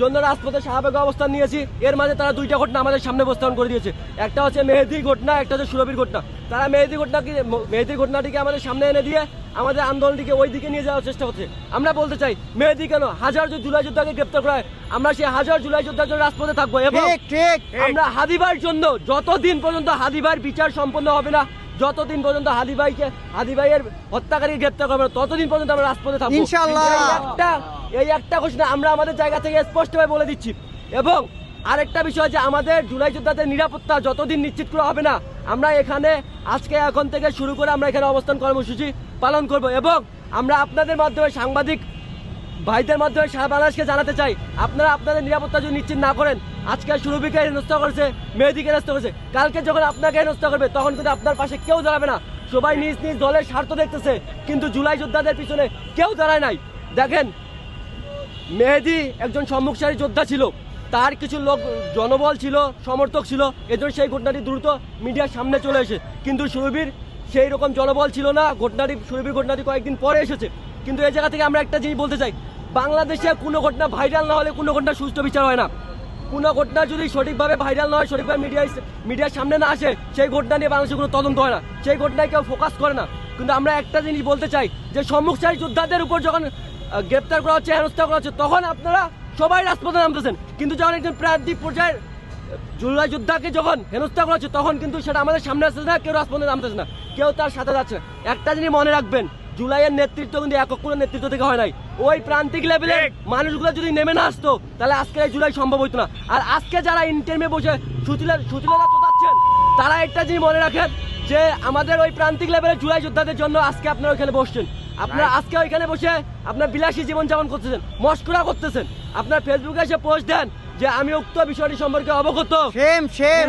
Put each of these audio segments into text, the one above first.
জন্য রাজপথে স্বাভাবিক অবস্থান নিয়েছি। এর মাঝে তারা দুইটা ঘটনা আমাদের সামনে উপস্থাপন করে দিয়েছে। একটা হচ্ছে মেহেদীর ঘটনা, একটা হচ্ছে সুরভির ঘটনা। তারা মেহেদীর ঘটনাটিকে আমাদের সামনে এনে দিয়ে আমাদের আন্দোলনটিকে ওই দিকে নিয়ে যাওয়ার চেষ্টা করছে। আমরা বলতে চাই, মেহেদী কেন হাজার জুলাই যোদ্ধাকে গ্রেপ্তার করা হয়, আমরা সেই হাজার জুলাই যোদ্ধার জন্য রাজপথে থাকবো এবং আমরা হাদিভাইয়ের জন্য যতদিন পর্যন্ত হাদিভাইয়ের বিচার সম্পন্ন হবে না, যতদিন পর্যন্ত হাদিভাইয়ের হত্যাকারী গ্রেপ্তার করবে না, ততদিন পর্যন্ত আমরা রাজপথে থাকবো ইনশাআল্লাহ। এই একটা ঘোষণা আমরা আমাদের জায়গা থেকে স্পষ্টভাবে বলে দিচ্ছি। এবং আরেকটা বিষয় যে আমাদের জুলাই যোদ্ধাদের নিরাপত্তা যতদিন নিশ্চিত করা হবে না, আমরা এখানে এখন থেকে শুরু করে আমরা এখানে অবস্থান কর্মসূচি পালন করব। এবং আমরা আপনাদের মাধ্যমে, সাংবাদিক ভাইদের মাধ্যমে সারা বাংলাদেশকে জানাতে চাই, আপনারা আপনাদের নিরাপত্তা যদি নিশ্চিত না করেন, আজকে সুরভিকে হেনস্থা করেছে, মেহেদীকে হেনস্থা করেছে, কালকে যখন আপনাকে হেনস্থা করবে তখন কিন্তু আপনার পাশে কেউ দাঁড়াবে না। সবাই নিজ নিজ দলের স্বার্থ দেখতেছে, কিন্তু জুলাই যোদ্ধাদের পিছনে কেউ দাঁড়ায় নাই। দেখেন, মেহেদী একজন সম্মুখসারী যোদ্ধা ছিল, তার কিছু লোক জনবল ছিল, সমর্থক ছিল, এজন্য সেই ঘটনাটি দ্রুত মিডিয়ার সামনে চলে এসে। কিন্তু সুরভির সেই রকম জনবল ছিল না, সুরভির ঘটনাটি কয়েকদিন পরে এসেছে। কিন্তু এই জায়গা থেকে আমরা একটা জিনিস বলতে চাই, বাংলাদেশে কোনো ঘটনা ভাইরাল না হলে কোনো ঘটনা সুষ্ঠু বিচার হয় না। কোনো ঘটনা যদি সঠিকভাবে ভাইরাল না হয়, সঠিকভাবে মিডিয়ার সামনে না আসে, সেই ঘটনা নিয়ে বাংলাদেশে কোনো তদন্ত হয় না, সেই ঘটনায় কেউ ফোকাস করে না। কিন্তু আমরা একটা জিনিস বলতে চাই যে সম্মুখসারী যোদ্ধাদের উপর যখন গ্রেপ্তার করা হচ্ছে, হেনস্থা করা হচ্ছে, তখন আপনারা সবাই রাজপথে নামতেছেন। কিন্তু যখন একজন প্রান্তিক পর্যায়ের জুলাই যোদ্ধাকে যখন হেনস্থা করা হচ্ছে, তখন কিন্তু সেটা আমাদের সামনে আসতেছে না, কেউ রাজপথে নামতেছে না, কেউ তার সাথে যাচ্ছে। একটা জিনিস মনে রাখবেন, জুলাইয়ের নেতৃত্ব কিন্তু একক কোনো নেতৃত্ব থেকে হয় নাই। ওই প্রান্তিক লেভেলের মানুষগুলো যদি নেমে না আসতো, তাহলে আজকে এই জুলাই সম্ভব হতো না। আর আজকে যারা ইন্টারমে বসে সুতিলেরা চোদাচ্ছেন, তারা একটা জিনিস মনে রাখেন যে আমাদের ওই প্রান্তিক লেভেলের জুলাই যোদ্ধাদের জন্য আজকে আপনারা ওইখানে বসছেন। আপনারা আজকে ওইখানে বসে আপনার বিলাসী জীবনযাপন করতেছেন, মস্করা করতেছেন, আপনার ফেসবুকে এসে পোস্ট দেন যে আমি উক্ত বিষয়টি সম্পর্কে অবগত,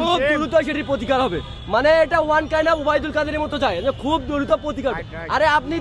খুব দ্রুত সেটির প্রতিকার হবে। মানে এটা ওয়ান কাইন্ড অফ ওবায়দুল কাদেরের মতো যায়, খুব দ্রুত প্রতিকার। আরে আপনি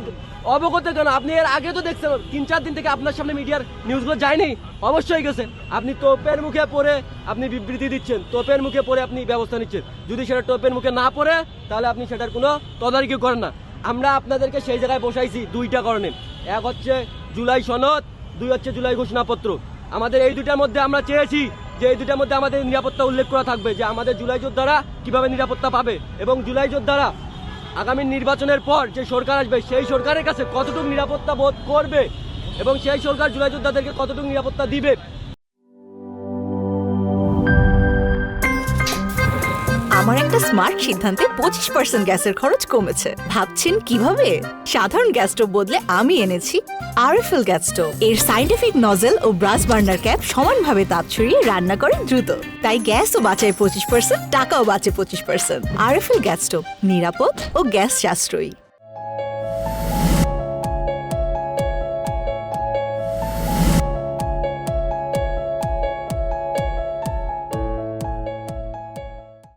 অবগত কেন? আপনি এর আগে তো দেখছেন 3-4 দিন থেকে আপনার সামনে মিডিয়ার নিউজগুলো যায়নি? অবশ্যই গেছে। আপনি তোপের মুখে পড়ে আপনি বিবৃতি দিচ্ছেন, তোপের মুখে পড়ে আপনি ব্যবস্থা নিচ্ছেন। যদি সেটা তোপের মুখে না পড়ে, তাহলে আপনি সেটার কোনো তদারকি করেন না। আমরা আপনাদেরকে সেই জায়গায় বসাইছি দুইটা কারণে, এক হচ্ছে জুলাই সনদ, দুই হচ্ছে জুলাই ঘোষণাপত্র। আমাদের এই দুটার মধ্যে আমরা চেয়েছি যে এই দুটার মধ্যে আমাদের নিরাপত্তা উল্লেখ করা থাকবে, যে আমাদের জুলাই যোদ্ধারা কিভাবে নিরাপত্তা পাবে এবং জুলাই যোদ্ধারা আগামী নির্বাচনের পর যে সরকার আসবে, সেই সরকারের কাছে কতটুকু নিরাপত্তা বোধ করবে এবং সেই সরকার জুলাই যোদ্ধাদেরকে কতটুকু নিরাপত্তা দিবে। আমার একটা স্মার্ট সিদ্ধান্তে 25% গ্যাসের খরচ কমেছে। ভাবছেন কিভাবে? সাধারণ গ্যাস স্টোভ বদলে আমি এনেছি আরএফএল গ্যাস স্টোভ। এর সাইন্টিফিক নজেল ও ব্রাস বার্নার ক্যাপ সমানভাবে তাপ ছড়িয়ে রান্না করে দ্রুত, তাই গ্যাসও বাঁচায় 25%, টাকাও বাঁচে 25%। আরএফএল গ্যাস স্টোভ, নিরাপদ ও গ্যাস সাশ্রয়ী।